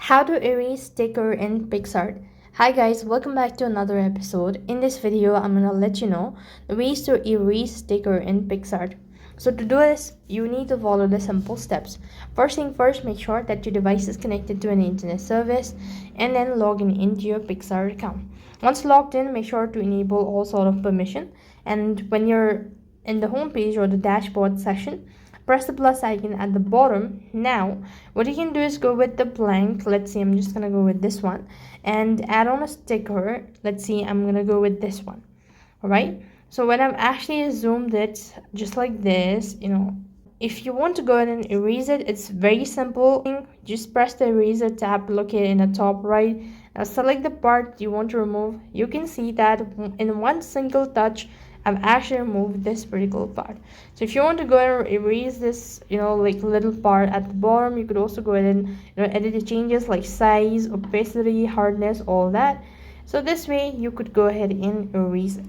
How to erase sticker in Picsart. Hi guys, welcome back to another episode. In this video, I'm gonna let you know the ways to erase sticker in Picsart. So to do this, you need to follow the simple steps. First thing first, make sure that your device is connected to an internet service and then log in into your Picsart account. Once logged in, make sure to enable all sort of permission, and when you're in the home page or the dashboard section, press the plus icon at the bottom. Now what you can do is go with the blank. Let's see, I'm just gonna go with this one and add on a sticker. Let's see, I'm gonna go with this one. All right, so when I've actually zoomed it just like this, if you want to go ahead and erase it, it's very simple. Just press the eraser tab located in the top right. Now select the part you want to remove. You can see that in one single touch I've actually removed this particular part. So if you want to go ahead and erase this, like little part at the bottom, you could also go ahead and edit the changes like size, opacity, hardness, all that. So this way you could go ahead and erase it.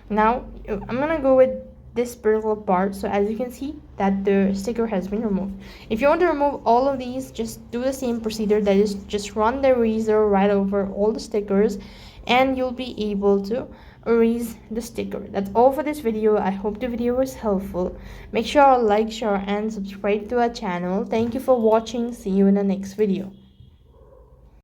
Now I'm gonna go with this particular part. So as you can see that the sticker has been removed. If you want to remove all of these, just do the same procedure, that is just run the eraser right over all the stickers and you'll be able to erase the sticker. That's all for this video. I hope the video was helpful. Make sure to like, share and subscribe to our channel. Thank you for watching. See you in the next video.